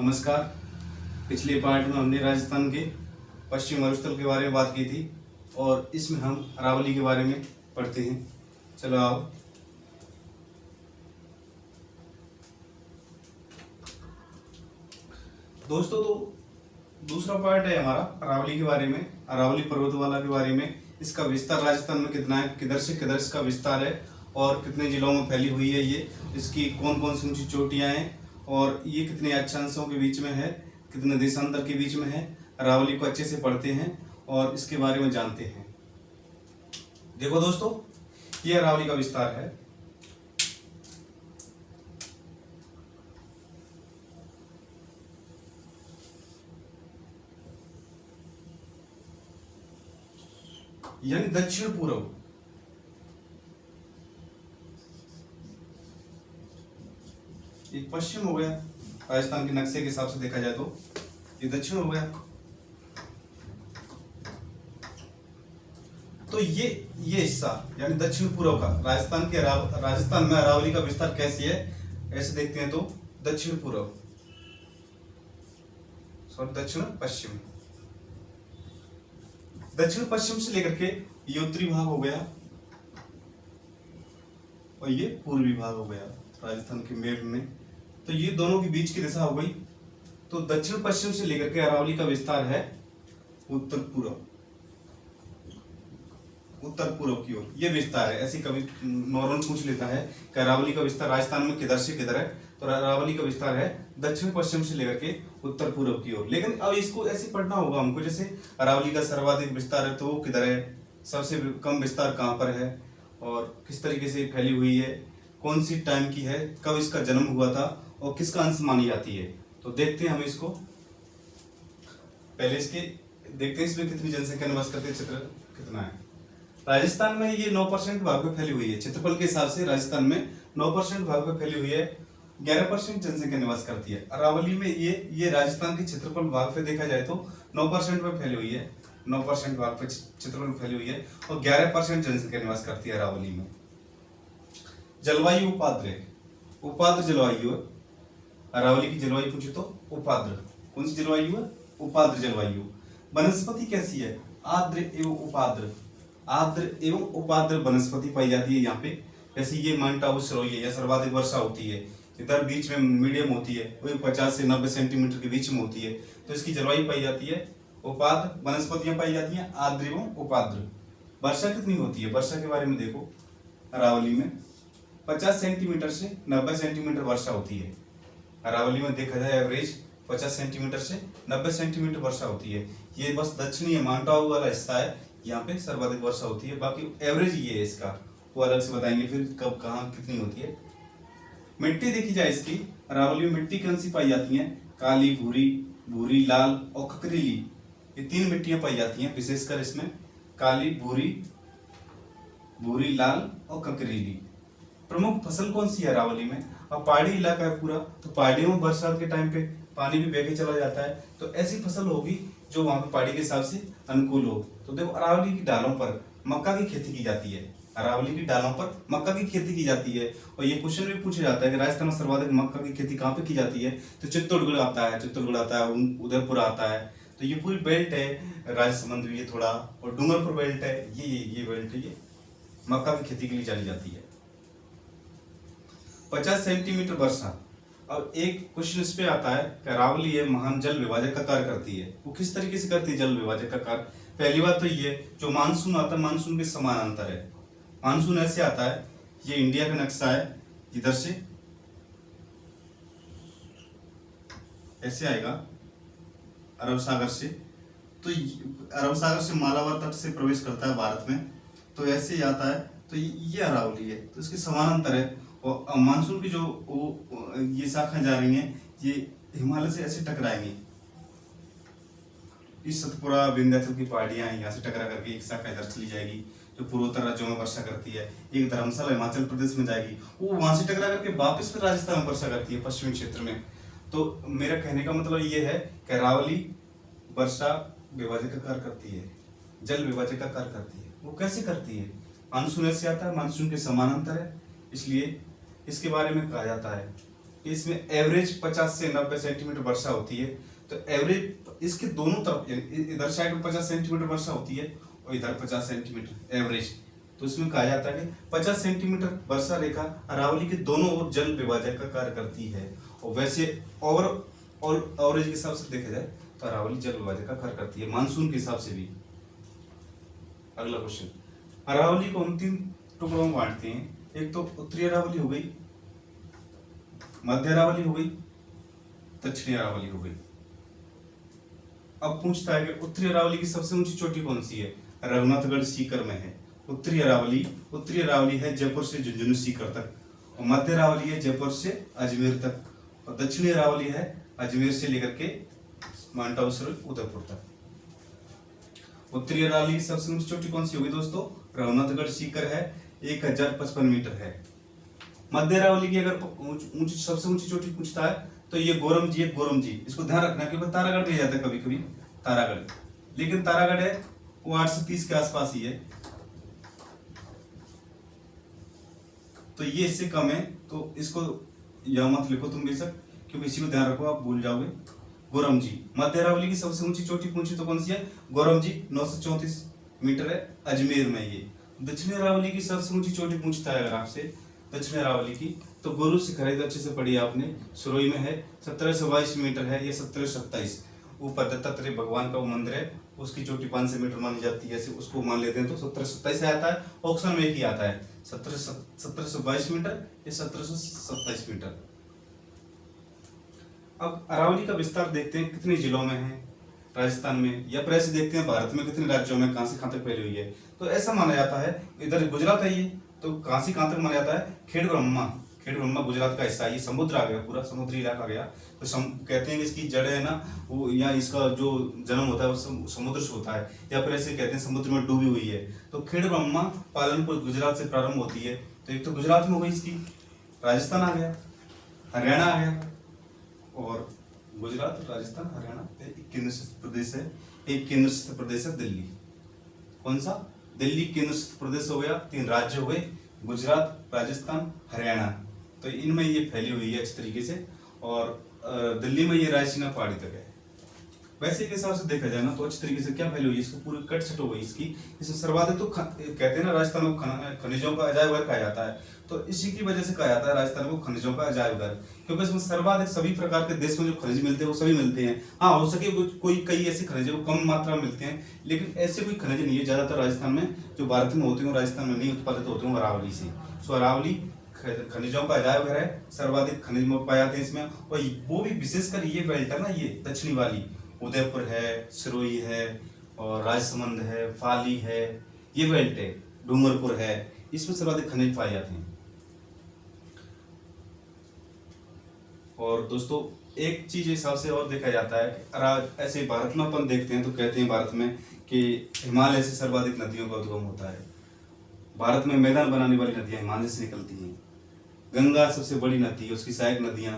नमस्कार। पिछले पार्ट में हमने राजस्थान के पश्चिम मरुस्थल के बारे में बात की थी और इसमें हम अरावली के बारे में पढ़ते हैं। चलो आओ। दोस्तों, तो दूसरा पार्ट है हमारा अरावली के बारे में, अरावली पर्वतमाला के बारे में। इसका विस्तार राजस्थान में कितना है, किधर से किधर इसका विस्तार है और कितने जिलों में फैली हुई है ये, इसकी कौन कौन सी ऊंची चोटियां हैं और ये कितने अक्षांशों के बीच में है, कितने देशांतर के बीच में है। अरावली को अच्छे से पढ़ते हैं और इसके बारे में जानते हैं। देखो दोस्तों, ये अरावली का विस्तार है। यानी दक्षिण पूर्व, एक पश्चिम हो गया राजस्थान के नक्शे के हिसाब से देखा जाए तो, ये दक्षिण हो गया। तो ये हिस्सा यानी दक्षिण पूर्व का राजस्थान में अरावली का विस्तार कैसी है, ऐसे देखते हैं तो दक्षिण पूर्व, दक्षिण पश्चिम, दक्षिण पश्चिम से लेकर के ये उत्तरी भाग हो गया और ये पूर्वी भाग हो गया राजस्थान के मैप में। तो ये दोनों के बीच की दिशा हो गई। तो दक्षिण पश्चिम से लेकर के अरावली का विस्तार है उत्तर पूर्व, उत्तर पूर्व की ओर ये विस्तार है। ऐसे कभी नॉर्मल पूछ लेता है कि अरावली का विस्तार राजस्थान में किधर से किधर है, तो अरावली का विस्तार है दक्षिण पश्चिम से लेकर के उत्तर पूर्व की ओर। लेकिन अब इसको ऐसे पढ़ना होगा हमको, जैसे अरावली का सर्वाधिक विस्तार है तो वो किधर है, सबसे कम विस्तार कहाँ पर है और किस तरीके से फैली हुई है, कौन सी टाइम की है, कब इसका जन्म हुआ था और किसका अंश मानी जाती है। तो देखते हैं हम इसको, पहले इसके देखते हैं इसमें कितनी जनसंख्या निवास करती है, क्षेत्र कितना है। राजस्थान में ये 9% भाग में फैली हुई है। क्षेत्रफल के हिसाब से राजस्थान में 9% भाग में फैली हुई है, 11% जनसंख्या निवास करती है। अरावली में ये राजस्थान के क्षेत्रफल भाग पे देखा जाए तो 9% में फैली हुई है, 9% भाग पे क्षेत्रफल में फैली हुई है और 11% जनसंख्या निवास करती है अरावली में। जलवायु उपाद्र जलवायु है। अरावली की जलवायु पूछे तो उपाद्र, कौन सी जलवायु है, उपाद्र जलवायु। वनस्पति कैसी है, आर्द्र एवं उपाद्र, आर्द्र एवं उपाद्र वनस्पति पाई जाती है यहाँ पे। जैसे ये माउंट आबू सरोई है, या सर्वाधिक वर्षा होती है, इधर बीच में मीडियम होती है, वही 50 से 90 सेंटीमीटर के बीच में होती है, तो इसकी जलवायु पाई जाती है। उपाद्र वनस्पतियां पाई जाती हैं, आर्द्र एवं उपाद्र। वर्षा कितनी होती है, वर्षा के बारे में देखो, अरावली में 50 सेंटीमीटर से 90 सेंटीमीटर वर्षा होती है। अरावली में देखा जाए एवरेज 50 सेंटीमीटर से 90 सेंटीमीटर वर्षा होती है। ये बस दक्षिणी माउंट आबू वाला हिस्सा है, यहाँ पे सर्वाधिक वर्षा होती है, बाकी एवरेज ये है इसका, वो अलग से बताएंगे फिर कब कहाँ कितनी होती है। मिट्टी देखी जाए इसकी, अरावली में मिट्टी कौन सी पाई जाती है, काली, भूरी, भूरी लाल और खकरीली, ये 3 मिट्टियां पाई जाती हैं विशेषकर इसमें, काली, भूरी लाल और खकरीली। प्रमुख फसल कौन सी है अरावली में, अब पहाड़ी इलाका है पूरा, तो पहाड़ियों में बरसात के टाइम पे पानी भी बह के चला जाता है, तो ऐसी फसल होगी जो वहां पे पहाड़ी के हिसाब से अनुकूल हो। तो देखो, अरावली की ढालों पर मक्का की खेती की जाती है, अरावली की ढालों पर मक्का की खेती की जाती है। और ये क्वेश्चन भी पूछा जाता है कि राजस्थान में सर्वाधिक मक्का की खेती कहाँ पे की जाती है, तो चित्तौड़गढ़ आता है, उदयपुर आता है। तो ये पूरी बेल्ट है, राजसमंद ये थोड़ा, और डूंगरपुर बेल्ट है, ये बेल्ट है, ये मक्का की खेती के लिए जानी जाती है। 50 सेंटीमीटर वर्षा। अब एक क्वेश्चन इस पे आता है कि अरावली है महान जल विभाजक का कार्य करती है, वो किस तरीके से करती है जल विभाजक का कार्य। पहली बात तो ये, जो मानसून आता है मानसून के समानांतर है। मानसून ऐसे आता है, ये इंडिया का नक्शा है, इधर से ऐसे आएगा अरब सागर से, तो अरब सागर से मालाबार तट से प्रवेश करता है भारत में, तो ऐसे ही आता है। तो ये अरावली है, तो इसके समानांतर है। और मानसून की जो ये शाखाएं जा रही हैं, ये हिमालय से ऐसे टकराएंगी, इस सतपुरा विंध्याचल की पहाड़ियां यहाँ से टकरा करके एक शाखा इधर चली जाएगी जो पूर्वोत्तर राज्यों में वर्षा करती है, एक धर्मशाला हिमाचल प्रदेश में जाएगी, वो वहां से टकरा करके वापस फिर राजस्थान में वर्षा करती है पश्चिमी क्षेत्र में। तो मेरा कहने का मतलब ये है कि अरावली वर्षा विभाजक का कार्य करती है, जल विभाजक का कार्य करती है। वो कैसे करती है, मानसून ऐसे आता है, मानसून के समानांतर है, इसलिए इसके बारे में कहा जाता है कि इसमें एवरेज 50 से 90 सेंटीमीटर वर्षा होती है। तो एवरेज इसके दोनों तरफ, इधर साइड में 50 सेंटीमीटर वर्षा होती है और इधर 50 सेंटीमीटर एवरेज। तो इसमें कहा जाता है कि 50 सेंटीमीटर वर्षा रेखा अरावली के दोनों ओर जल विभाजक का कार्य करती है। और वैसे एवरेज के हिसाब से देखा जाए तो अरावली जल विभाजक का कार्य करती है, मानसून के हिसाब से भी। अगला क्वेश्चन, अरावली को हम 3 टुकड़ों में बांटते हैं। एक तो उत्तरी अरावली हो गई, मध्य अरावली हो गई, दक्षिणी अरावली हो गई। अब पूछता है कि उत्तरी अरावली की सबसे ऊंची चोटी कौन सी है? रघुनाथगढ़ सीकर में है उत्तरी अरावली है जयपुर से झुंझुनू सीकर तक, और मध्य अरावली है जयपुर से अजमेर तक, और दक्षिणी अरावली है अजमेर से लेकर के माउंट आबू से उदयपुर तक। उत्तरी अरावली की सबसे ऊंची चोटी कौन सी होगी दोस्तों? रघुनाथगढ़ सीकर है, 1055 मीटर है। मध्य अरावली की अगर ऊंची सबसे ऊंची चोटी पूछता है तो ये गोरम जी, इसको ध्यान रखना क्योंकि तारागढ़ दिया जाता है कभी कभी तारागढ़, लेकिन तारागढ़ है वो 830 के आसपास ही है, तो ये इससे कम है, तो इसको या मत लिखो तुम बेशक, क्योंकि इसी को ध्यान रखो, आप भूल जाओगे। गोरम जी, मध्य अरावली की सबसे ऊंची चोटी पूछी तो कौन सी है? गोरम जी 934 मीटर है, अजमेर में ये। दक्षिणी अरावली की सबसे ऊंची चोटी पूछता है अगर आपसे दक्षिण अरावली की, तो गुरु शिखर है, अच्छे से पढ़ी आपने, सुरोई में है, 1722 मीटर है, ये 1727। ऊपर दत्तात्रेय भगवान का वो मंदिर है, उसकी चोटी 500 मीटर मानी जाती है, ऐसे उसको मान लेते हैं तो 1727 आता है। ऑप्शन में एक ही आता है, 1722 मीटर या 1727 मीटर। अब अरावली का विस्तार देखते हैं कितने जिलों में है राजस्थान में, या फिर ऐसे देखते हैं भारत में कितने राज्यों में कहां से कहां तक फैली हुई है। तो ऐसा माना जाता है, इधर गुजरात है ये, तो कहां से कहां तक माना जाता है? खेड़ ब्रह्मा गुजरात का हिस्सा, ये समुद्र आ गया, पूरा समुद्री इलाका आ गया। तो कहते हैं कि इसकी जड़ है ना वो, या इसका जो जन्म होता है वो समुद्र से होता है, या फिर ऐसे कहते हैं समुद्र में डूबी हुई है। तो खेड़ ब्रह्मा पालनपुर गुजरात से प्रारंभ होती है। तो एक तो गुजरात में हो गई इसकी, राजस्थान आ गया, हरियाणा आ गया, और गुजरात, राजस्थान, हरियाणा, एक केंद्र शासित प्रदेश है, एक केंद्र शासित प्रदेश है दिल्ली। कौन सा? दिल्ली केंद्र शासित प्रदेश हो गया, 3 राज्य हो गए, गुजरात, राजस्थान, हरियाणा। तो इनमें ये फैली हुई है अच्छी तरीके से, और दिल्ली में ये रायसीना पहाड़ी तक है। वैसे के हिसाब से देखा जाए ना तो अच्छी तरीके से क्या फैली हुई है, इसको पूरी कट छट हो गई इसकी। इसमें सर्वाधिक तो कहते हैं ना राजस्थान को खनिजों का अजायब घर कहा जाता है, तो इसी की वजह से कहा जाता है राजस्थान को खनिजों का अजायब घर, क्योंकि इसमें सर्वाधिक सभी प्रकार के देश में जो खनिज मिलते हैं वो सभी मिलते हैं। हाँ, हो सके कोई कई ऐसे खनिज वो कम मात्रा में मिलते हैं, लेकिन ऐसे कोई खनिज नहीं है ज्यादातर राजस्थान में जो भारत में होते हैं राजस्थान में नहीं उत्पादित होते हैं अरावली से। सो अरावली खनिजों का अजायब घर है, सर्वाधिक खनिज पाए जाते हैं इसमें, और वो भी विशेषकर ये बेल्ट है ना, ये दक्षिणी वाली, उदयपुर है, सिरोही है, और राजसमंद है, फाली है, ये बेल्ट है, डूंगरपुर है, इसमें सर्वाधिक खनिज पाए जाते हैं। और दोस्तों एक चीज हिसाब से और देखा जाता है कि ऐसे भारत में अपन देखते हैं तो कहते हैं भारत में कि हिमालय से सर्वाधिक नदियों का उद्गम होता है। भारत में मैदान बनाने वाली नदियां हिमालय से निकलती हैं। गंगा सबसे बड़ी नदी है, उसकी सहायक नदियां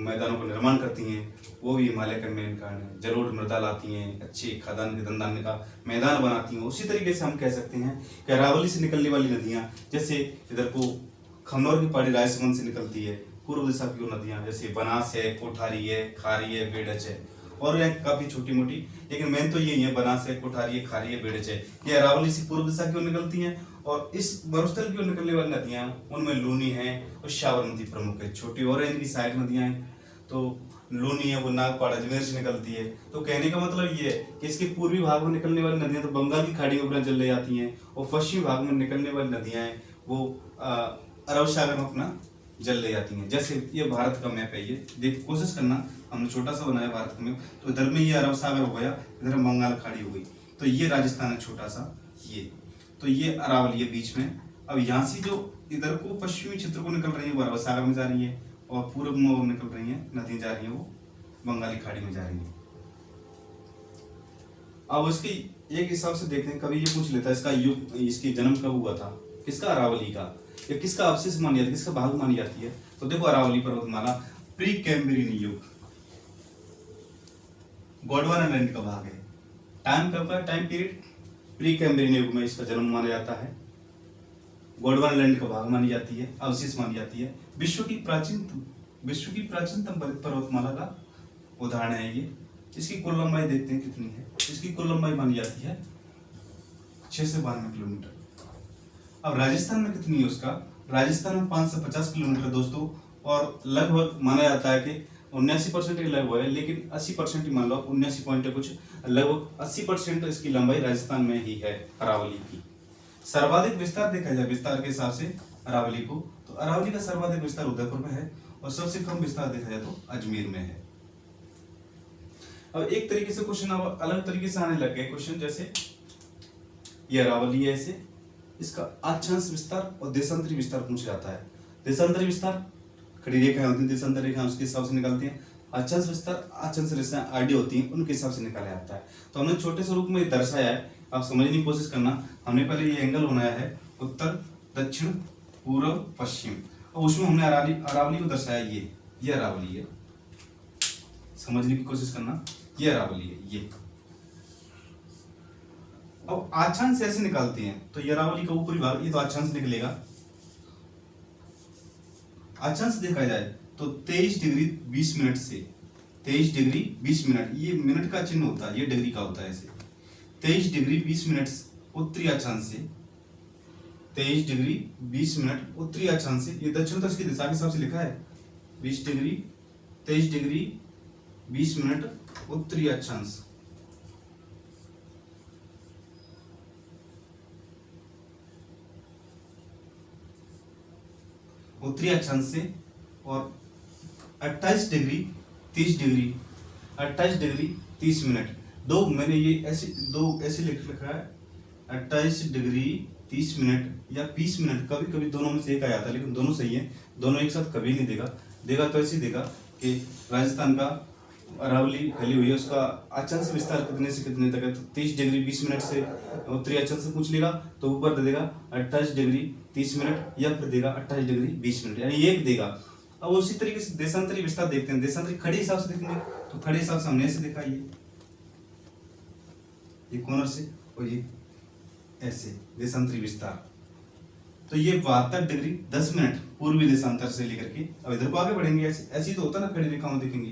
मैदानों का निर्माण करती हैं, वो भी हिमालय का मेन कारण है। जलोढ़ मृदा लाती हैं, अच्छे खादान के दंदाने का मैदान बनाती हैं। उसी तरीके से हम कह सकते हैं कि अरावली से निकलने वाली नदियां, जैसे इधर को खमनौर की पहाड़ी राजसमंद से निकलती है, पूर्व दिशा की वो नदियां जैसे बनास है, कोठारी है, खारी है, बेड़च है, और है काफी छोटी मोटी, लेकिन मेन तो यही है, बनास है, कोठारी है, खारी है, बेड़च है। ये अरावली से पूर्व दिशा की ओर निकलती हैं। और इस मरुस्थल की ओर निकलने वाली नदियां उनमें लूनी है और साबरमती प्रमुख है। छोटी और इनकी सहायक नदियां हैं, तो लूनी है वो नागपाड़ अजमेर से निकलती है। तो कहने का मतलब ये है कि इसके पूर्वी भाग में निकलने वाली नदियां तो बंगाल की खाड़ी के ऊपर चल रही जाती हैं, और पश्चिमी भाग में निकलने वाली नदियां हैं वो अरब सागर में अपना जल ले जाती हैं। जैसे ये भारत का मैप है, ये देख कोशिश करना, हमने छोटा सा बनाया भारत का मैप, तो इधर में ये अरब सागर हो गया, इधर बंगाल खाड़ी हो गई, तो ये राजस्थान है छोटा सा, ये तो ये अरावली है बीच में। अब यहाँ से जो इधर को पश्चिमी क्षेत्र को निकल रही है वो अरब सागर में जा रही है, और पूर्व में वो निकल रही है नदियां जा रही है वो बंगाली खाड़ी में जा रही है। अब उसकी एक हिसाब से देखते हैं, कभी ये पूछ लेता है इसका युग, इसकी जन्म कब हुआ था, किसका? अरावली का, या किसका अवशेष मानी जाती है, किसका भाग मानी जाती है? तो देखो अरावली पर्वतमाला प्री कैम्ब्रियन युग, गोंडवाना लैंड का भाग है। टाइम कब का? टाइम पीरियड प्री कैम्ब्रियन युग में इसका जन्म माना जाता है। गोंडवाना लैंड का भाग मानी जाती है, अवशेष मानी जाती है। विश्व की प्राचीन विश्व की प्राचीनतम पर्वतमाला का उदाहरण है ये। इसकी कुल लंबाई देखते हैं कितनी है। इसकी कुल लंबाई मानी जाती है 6 से 92 किलोमीटर। अब राजस्थान में कितनी है उसका? राजस्थान में 5 से 50 किलोमीटर दोस्तों, और लगभग माना जाता है कि 79% लगभग है, लेकिन 80% ही मान लो, 79 पॉइंट कुछ, लगभग 80% इसकी लंबाई राजस्थान में ही है अरावली की। सर्वाधिक विस्तार देखा जाए विस्तार के हिसाब से अरावली को, तो अरावली का सर्वाधिक विस्तार उदयपुर में है, और सबसे कम विस्तार देखा जाए तो अजमेर में है। अब एक तरीके से क्वेश्चन अब अलग तरीके से आने लग गए क्वेश्चन, जैसे ये अरावली है, ऐसे इसका अक्षांश विस्तार और देशांतरी विस्तार पूछा जाता है। देशांतरी विस्तार खड़ी रेखाएं होती हैं, देशांतर रेखाएं उसके हिसाब से निकालते हैं। अक्षांश विस्तार, अक्षांश रेखाएं आडी होती हैं, उनके हिसाब से निकाला जाता है। तो हमने छोटे से रूप में दर्शाया है, आप समझने की कोशिश करना। हमने पहले ये एंगल बनाया है उत्तर, दक्षिण, पूर्व, पश्चिम, और उसमें हमने अरावली को दर्शाया। ये अरावली है, समझने की कोशिश करना, ये अरावली है ये। अब अक्षांश ऐसे निकालते हैं, तो ये अरावली का ऊपरी भाग, ये तो अक्षांश निकलेगा। अक्षांश देखा जाए तो 23 डिग्री 20 मिनट से 23 डिग्री 20 मिनट, ये मिनट का चिन्ह होता है, ये डिग्री का होता है ऐसे। 23 डिग्री 20 मिनट उत्तरी अक्षांश से, 23 डिग्री 20 मिनट उत्तरी अक्षांश से, ये दक्षिण तो इसकी दिशा के हिसाब से लिखा है। 23 डिग्री 20 मिनट उत्तरी अक्षांश, उत्तरी अक्षांश से, और 28 डिग्री 30 डिग्री 28 डिग्री 30 मिनट। दो मैंने ये ऐसे लिख रखा है, 28 डिग्री 30 मिनट या 20 मिनट, कभी कभी दोनों में से एक आ जाता है, लेकिन दोनों सही है। दोनों एक साथ कभी नहीं देगा तो ऐसे देगा कि राजस्थान का अरावली फैली हुई है, उसका अक्षांश विस्तार कितने से कितने तक है, तो 30 डिग्री 20 मिनट से उत्तरी अक्षांश से पूछ लेगा तो ऊपर दे देगा 28 डिग्री 30 मिनट, या फिर देगा 28 डिग्री 20 मिनट, यानी एक देगा। अब उसी तरीके से देशांतरी विस्तार देखते हैं। देशांतरी खड़े हिसाब से देखेंगे, तो खड़े हिसाब से हमने ऐसे देखा, ये कॉर्नर से, और ये ऐसे देशांतरी विस्तार। तो ये 72 डिग्री 10 मिनट पूर्वी देशांतर से लेकर के, अब इधर को आगे बढ़ेंगे, ऐसे तो होता ना, खड़ी रेखा में देखेंगे,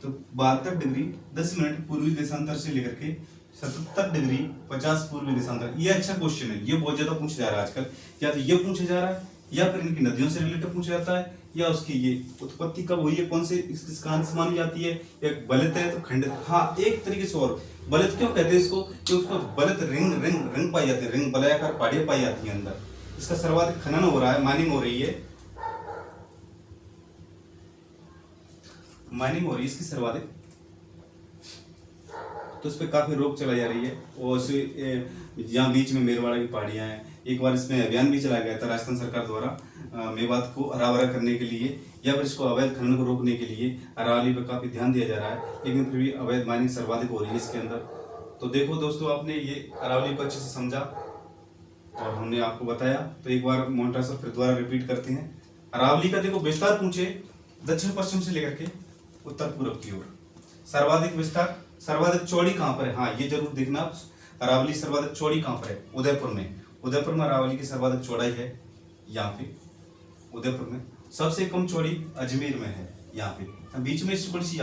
तो 72 डिग्री 10 मिनट पूर्वी देशांतर से लेकर के 77 डिग्री 50 पूर्वी देशांतर। ये अच्छा क्वेश्चन है, ये बहुत ज्यादा पूछा जा रहा है आजकल। या तो ये पूछा जा रहा है, या फिर इनकी नदियों से रिलेटेड पूछा जाता है, या उसकी ये उत्पत्ति कब हुई है, कौन से इसका अंश मानी जाती है, या बलित है तो खंडित। हाँ, एक तरीके से और बलित क्यों कहते हैं इसको, कि उसको बलित रिंग पाई जाती है, रिंग बलयाकार पहाड़ियां पाई जाती है अंदर। इसका सर्वाधिक खनन हो रहा है, माइनिंग हो रही है, माइनिंग हो रही है इसकी सर्वाधिक, तो इस पर काफी रोक चलाई जा रही है। और यहाँ बीच में मेरवाड़ा की पहाड़ियां हैं, एक बार इसमें अभियान भी चलाया गया था राजस्थान सरकार द्वारा मेवात को हरा भरा करने के लिए, या फिर इसको अवैध खनन को रोकने के लिए अरावली पर काफी ध्यान दिया जा रहा है, लेकिन फिर भी अवैध माइनिंग सर्वाधिक हो रही है इसके अंदर। तो देखो दोस्तों, आपने ये अरावली को अच्छे से समझा और हमने आपको बताया, तो एक बार मॉनिटर सर फिर दोबारा रिपीट करते हैं। अरावली का देखो विस्तार पूछे दक्षिण पश्चिम से लेकर के उत्तर पूर्व की ओर। सर्वाधिक विस्तार, सर्वाधिक चौड़ी कहाँ पर है, हाँ ये जरूर देखना, अरावली सर्वाधिक चौड़ी कहाँ पर है, उदयपुर में। उदयपुर में अरावली की सर्वाधिक चौड़ाई है, यहाँ पे उदयपुर में। सबसे कम चौड़ी अजमेर में है, यहाँ पे। बीच में बड़ी सी